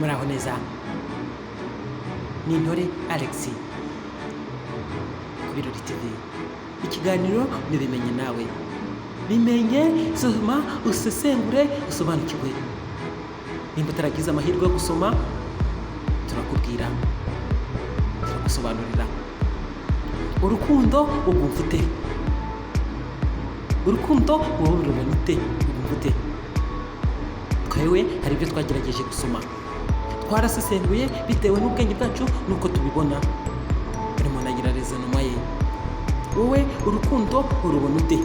muraho neza. Ni Intore Alex ku Birori TV. Ikiganiro nibimenye nawe. Bimenye, soma, usesengure, usobanukirwe. Nimba utaragize amahirwe yo gusoma, turakubwira, turagusobanurira. Urukundo ubwo mfite. Urukundo wowe urubona ute? Ubwo mfite. Twewe hari ibyo twagerageje gusoma. Twarasesenguye bitewe n'ubwenge bwacu nuko tubibona. Buri muntu agira rezonoma ye. Wowe urukundo urubona ute?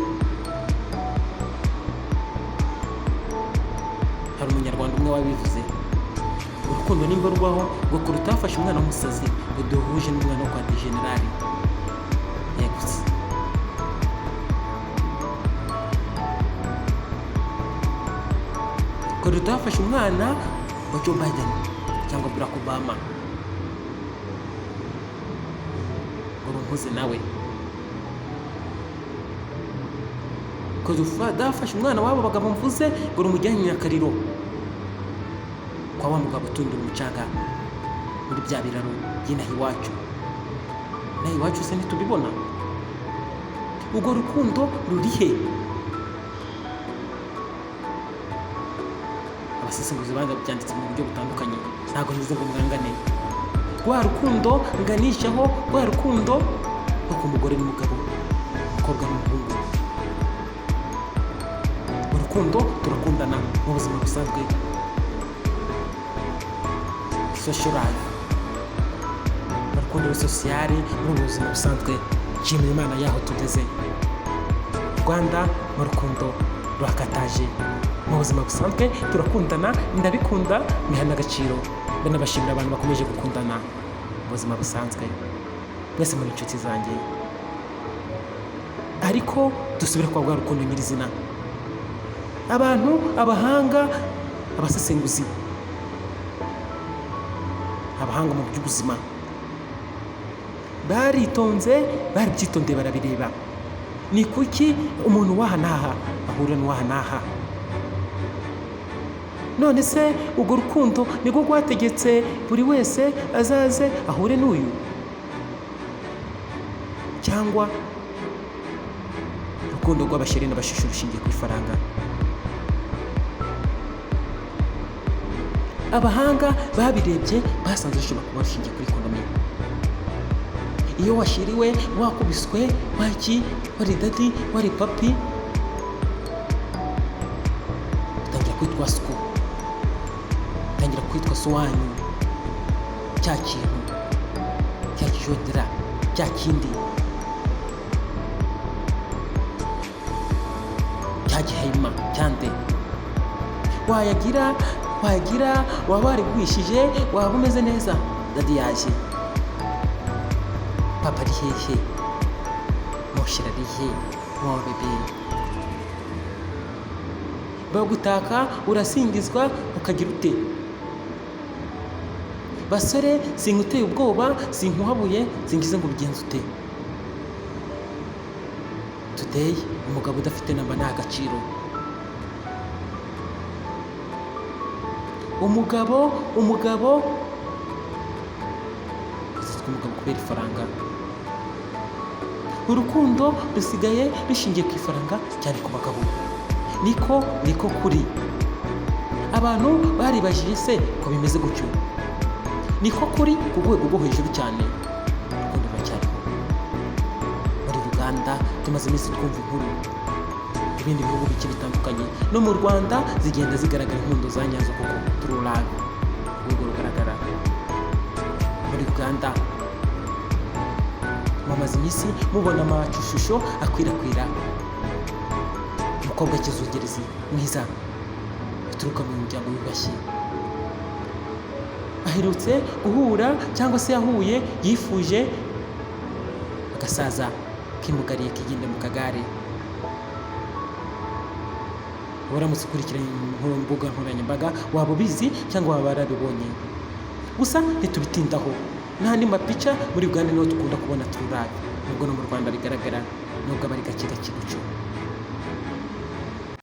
Hari umunyarwanda umwe wabivuze. Urukundo nimba rubaho ngo kurutafashe umwana w'umusazi ngo duhuje n'umwana wo kwa Generali. Yegutse. Ko rutafashe umwana wa Joe Biden cyangwa Barack Obama. Urumpuze nawe. Ko dafashe umwana wabo bagabo mvuze ngo rumujyanye Nyakariro. Kwa wa mugabo utundura umucanga muri bya biraro by'inaha iwacu. Naha iwacu se ntitubibona. Ubwo rukundo rurihe? Abasesenguzi byanditse mu buryo butandukanye. Ntabwo nize ngo mwangane. Rwa rukundo nganishaho, rwa rukundo rwo ku mugore n'umugabo, umukobwa n'umuhungu. Urukundo turakundana mu buzima busanzwe. Social life. Urukundo sociale mu buzima busanzwe. Nshimira Imana yaho tugeze. Rwanda mu rukundo rwakataje. Mu buzima busanzwe turakundana, ndabikunda, mihana agaciro. Banabashimira abantu bakomeje gukundana mu buzima busanzwe. Mwese muri inshuti zanjye. Ariko dusubire kwa rwa rukundo nyirizina. Abantu, abahanga, abasesenguzi, abahanga mu by'ubuzima baritonze, barabyitondeye, barabireba. Ni kuki umuntu waha naha ahura n'uwaha naha? None se urwo rukundo niko rwategetse buri wese azaze ahure n'uyu? Cyangwa urukundo rw'abasheri n'abashishu rushingiye ku ifaranga? Abahanga babirebye basanze ashobora kuba rushingiye kuri ekonomi. Iyo washiriwe, wakubiswe, waki, wari dadi, wari papi, utangira kwitwa suku, utangira kwitwa sowanyu, cya kintu, cya kijodera, cya kindi, cya gihema, cyande. Wayagira waba warigwishije, waba umeze neza, dadi yaje, papa ari hehe, moshira ari he, mwa bebe. Bagutaka, urasingizwa, ukagira ute? Basore, sinkuteye ubwoba, sinkuhabuye, singize ngo bigenze ute? Today, umugabo udafite namba nta gaciro. Umugabo uzitwa umugabo kubera ifaranga. Urukundo rusigaye rushingiye ku ifaranga cyane ku bagabo. Niko kuri. Abantu baribajije se ko bimeze gutyo. Niko kuri ku rwego rwo hejuru cyane. Urukundo ruracyariho. Muri Uganda tumaze iminsi twumva inkuru. Ibindi bihugu bike bitandukanye no mu Rwanda zigenda zigaragara inkundo za nyazo koko tururaga. Urwo rugaragara muri Uganda. Mumaze iminsi mubona amashusho akwirakwira. Umukobwa kizugerezi mwiza uturuka mu muryango w'ibashyi. Aherutse guhura cyangwa se yahuye, yifuje agasaza kimugariye kigenda mu kagare. Waramutse ukurikiranye imbuga nkoranyambaga waba ubizi cyangwa waba warabibonye. Gusa ntitubitindaho. N'andi mapica muri Uganda niho dukunda kubona tururaga. Nubwo no mu Rwanda bigaragara, nubwo abari gake gutyo.